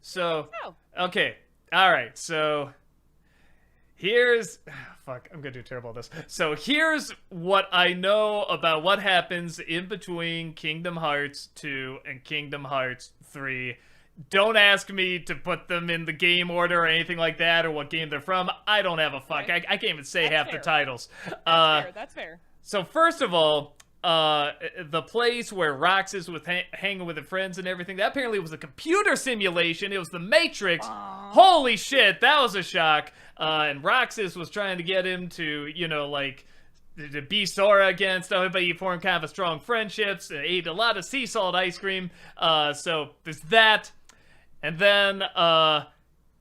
So, Okay. All right. So here's fuck. I'm gonna do terrible at this. So here's what I know about what happens in between Kingdom Hearts 2 and Kingdom Hearts 3. Don't ask me to put them in the game order or anything like that, or what game they're from. I don't have a fuck. okay. I can't even say That's half the fair. titles. That's fair. So first of all, the place where Roxas was hanging with her friends and everything, that apparently was a computer simulation. It was the Matrix. Aw. Holy shit, that was a shock. And Roxas was trying to get him to, like, to be Sora again, stuff, but he formed kind of a strong friendships, ate a lot of sea salt ice cream. So there's that. And then,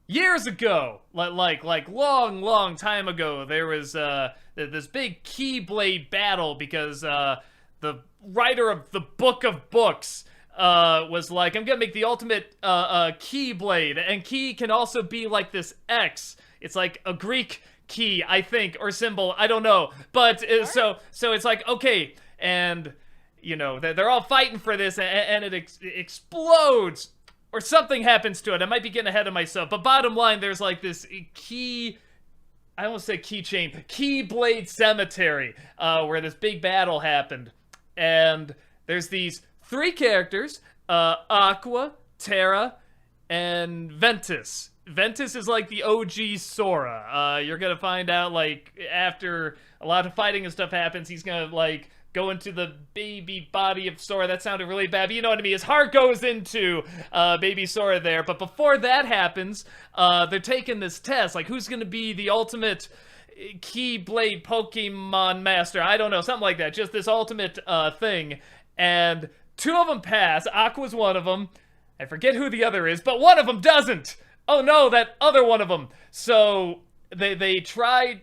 years ago, like long time ago, there was this big Keyblade battle because the writer of the Book of Books was like, I'm gonna make the ultimate Keyblade, and key can also be like this X. It's like a Greek key, I think, or symbol. I don't know, but so it's like, okay, and they're all fighting for this, and it explodes. Or something happens to it. I might be getting ahead of myself. But bottom line, there's like this I almost say keychain, Keyblade Cemetery, where this big battle happened. And there's these three characters, Aqua, Terra, and Ventus. Ventus is like the OG Sora. You're gonna find out, like, after a lot of fighting and stuff happens, he's gonna, like, go into the baby body of Sora. That sounded really bad, but you know what I mean. His heart goes into baby Sora there. But before that happens, they're taking this test. Like, who's going to be the ultimate Keyblade Pokemon Master? I don't know. Something like that. Just this ultimate thing. And two of them pass. Aqua's one of them. I forget who the other is, but one of them doesn't. Oh no, that other one of them. So they tried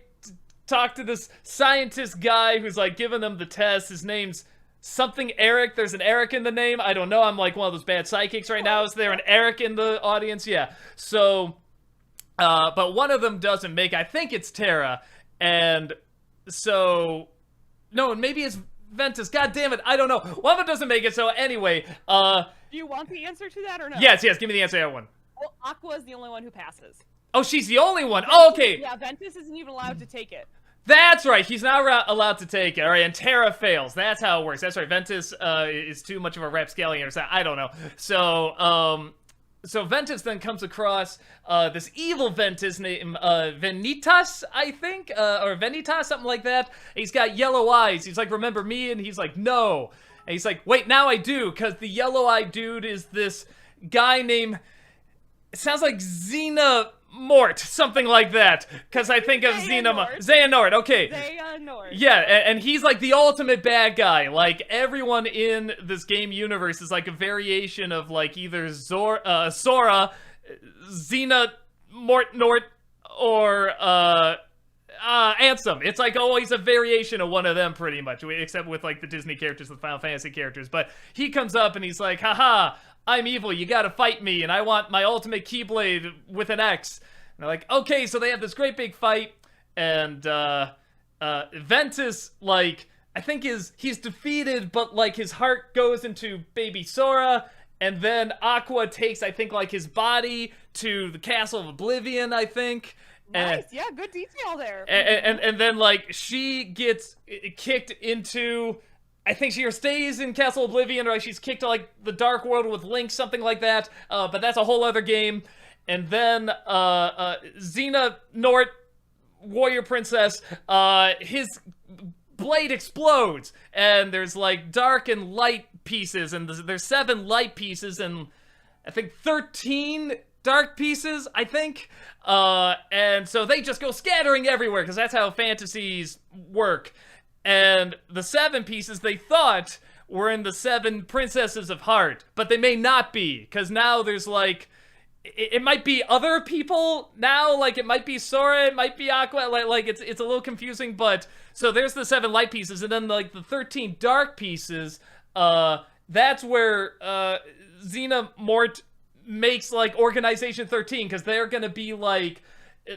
talk to this scientist guy who's like giving them the test. His name's something Eric. There's an Eric in the name. I don't know. I'm like one of those bad psychics right now. Is there an Eric in the audience? Yeah. So, but one of them doesn't make. I think it's Terra, and so no, maybe it's Ventus. God damn it, I don't know. One of them doesn't make it. So anyway, Do you want the answer to that or no? yes. Give me the answer to that one. Well, Aqua is the only one who passes. Oh, she's the only one. Oh, okay. Yeah, Ventus isn't even allowed to take it. That's right. He's not allowed to take it. All right, and Terra fails. That's how it works. That's right. Ventus is too much of a rapscallion or something. I don't know. So Ventus then comes across this evil Ventus named Venitas, I think, or Venitas, something like that. He's got yellow eyes. He's like, remember me? And he's like, no. And he's like, wait, now I do, because the yellow-eyed dude is this guy named, it sounds like Xenomort, something like that, because I think of Xehanort, okay. Xehanort. Yeah, and he's like the ultimate bad guy. Like, everyone in this game universe is like a variation of like either Sora, Xehanort, or Ansem. It's like always a variation of one of them, pretty much, except with like the Disney characters, the Final Fantasy characters. But he comes up and he's like, haha, I'm evil, you gotta fight me, and I want my ultimate Keyblade with an X. And they're like, okay, so they have this great big fight, and Ventus, like, I think he's defeated, but like his heart goes into baby Sora, and then Aqua takes, I think, like his body to the Castle of Oblivion, I think. Nice, yeah, good detail there. And then, like, she gets kicked into, I think she stays in Castle Oblivion, or like she's kicked to like the Dark World with Link, something like that. But that's a whole other game. And then Xehanort, Warrior Princess, his blade explodes, and there's like dark and light pieces, and there's 7 light pieces, and I think 13 dark pieces, I think. And so they just go scattering everywhere, because that's how fantasies work. And the 7 pieces they thought were in the 7 princesses of heart, but they may not be, because now there's like, it might be other people now, like it might be Sora, it might be Aqua, like it's a little confusing, but so there's the 7 light pieces, and then like the 13 dark pieces, that's where Xehanort makes like Organization 13, because they're gonna be like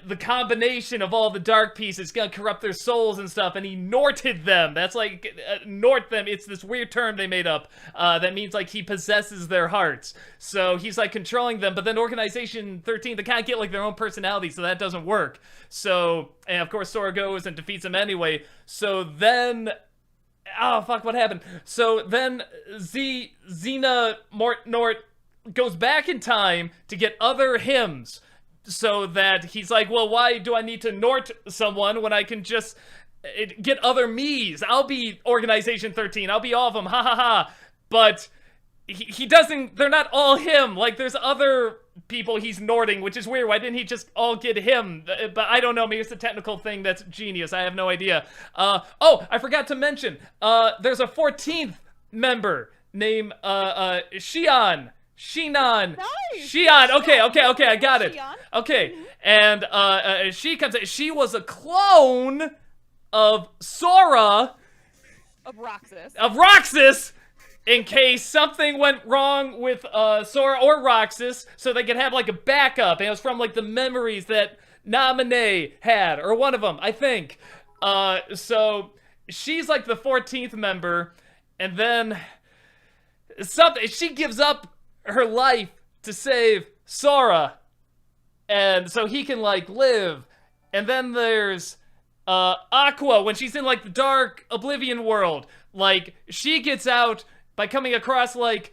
the combination of all the dark pieces is gonna corrupt their souls and stuff, and he Norted them. That's like, Nort them, it's this weird term they made up, that means like he possesses their hearts. So he's like controlling them, but then Organization 13, they kind of get like their own personality, so that doesn't work. So, and of course Sora goes and defeats him anyway. So then, oh fuck, what happened? So then Xena Nort goes back in time to get other hymns, so that he's like, well, why do I need to Nort someone when I can just get other me's? I'll be Organization 13. I'll be all of them. Ha ha ha. But he doesn't, they're not all him. Like, there's other people he's Norting, which is weird. Why didn't he just all get him? But I don't know. Maybe it's a technical thing that's genius. I have no idea. Oh, I forgot to mention, there's a 14th member named Shion. Shinon. Nice. Shion. Okay, I got it. Shion. Okay, and she comes in. She was a clone of Sora. Of Roxas, in case something went wrong with Sora or Roxas, so they could have like a backup. And it was from like the memories that Naminé had, or one of them, I think. So she's like the 14th member, and then she gives up her life to save Sora, and so he can like live. And then there's Aqua, when she's in like the dark Oblivion world, like she gets out by coming across like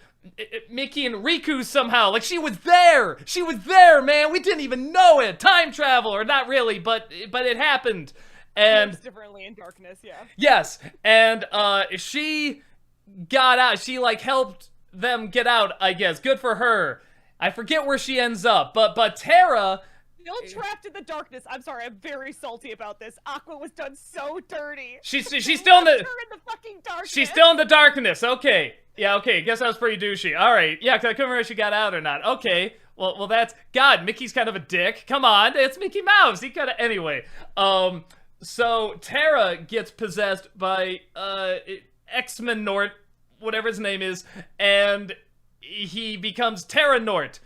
Mickey and Riku somehow. Like she was there, man. We didn't even know it. Time travel, or not really, but it happened. And Lives differently in darkness, yeah. yes, and she got out. She like helped them get out, I guess. Good for her. I forget where she ends up, but Terra, Still trapped in the darkness. I'm sorry, I'm very salty about this. Aqua was done so dirty. she's still in the Her in the fucking darkness. she's still in the darkness. Okay, yeah, okay. Guess that was pretty douchey. All right, yeah, because I couldn't remember if she got out or not. Okay, well, that's God. Mickey's kind of a dick. Come on, it's Mickey Mouse. He could have anyway. So Terra gets possessed by X-Men Nort, whatever his name is, and he becomes Terra Nort.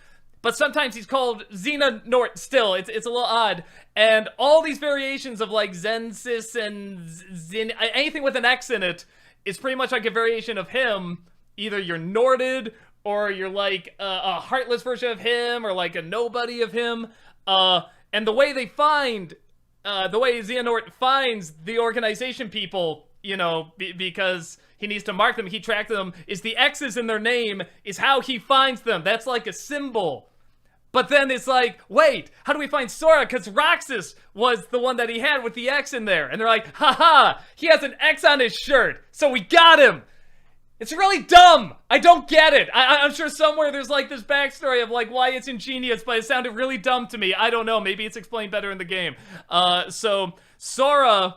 But sometimes he's called Xena Nort still. It's a little odd. And all these variations of like Zensis and Zin, anything with an X in it, is pretty much like a variation of him. Either you're Norted, or you're like a heartless version of him, or like a nobody of him. And the way they find, the way Xehanort finds the organization people, you know, because he needs to mark them, he tracked them, is the X's in their name is how he finds them. That's like a symbol. But then it's like, wait, how do we find Sora? Because Roxas was the one that he had with the X in there. And they're like, haha, he has an X on his shirt, so we got him. It's really dumb. I don't get it. I'm sure somewhere there's like this backstory of like why it's ingenious, but it sounded really dumb to me. I don't know. Maybe it's explained better in the game. So Sora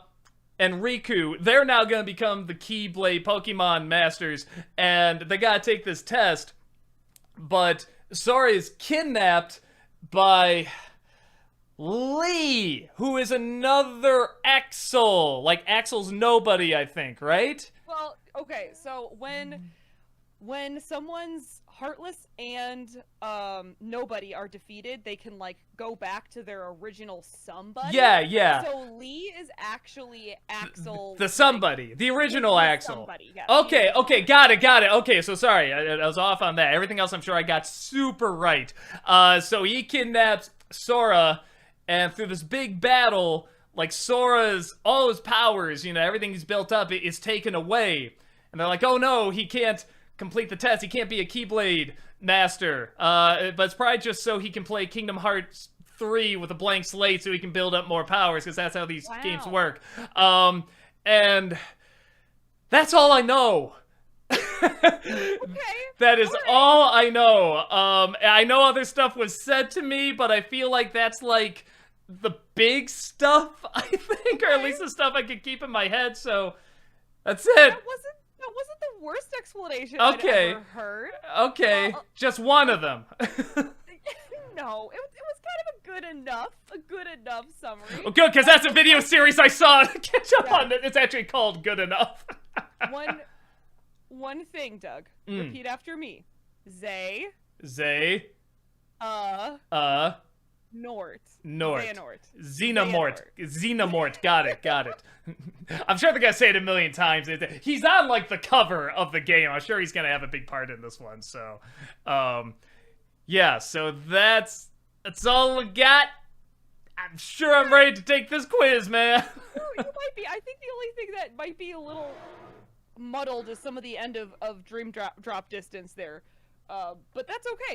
and Riku, they're now going to become the Keyblade Pokemon Masters, and they got to take this test. But Sora is kidnapped by Lee, who is another Axel. Like Axel's nobody, I think, right? Well, okay, so when someone's heartless and nobody are defeated, they can like go back to their original somebody. Yeah. So Lee is actually Axel, The somebody, the original Axel. Somebody, yes. Okay, got it. Okay, so sorry, I was off on that. Everything else I'm sure I got super right. So he kidnaps Sora, and through this big battle, like Sora's, all his powers, you know, everything he's built up is taken away. And they're like, oh no, he can't complete the test. He can't be a Keyblade Master. But it's probably just so he can play Kingdom Hearts 3 with a blank slate so he can build up more powers, because that's how these games work. And that's all I know. Okay. That is all I know. I know other stuff was said to me, but I feel like that's like the big stuff, I think, or at least the stuff I could keep in my head, so that's it. That wasn't the worst explanation I'd ever heard. Okay, just one of them. No, it was kind of a good enough summary. Well, good, because that's a video series I saw to catch up on. It's actually called Good Enough. One thing, Doug. Repeat after me. Zay. Nort. Nort. Xehanort. Xenomort. Got it. I'm sure they're gonna say it a million times. He's on like the cover of the game. I'm sure he's gonna have a big part in this one. So, yeah. So that's all we got. I'm sure I'm ready to take this quiz, man. You might be. I think the only thing that might be a little muddled is some of the end of Dream Drop Distance there. But that's okay.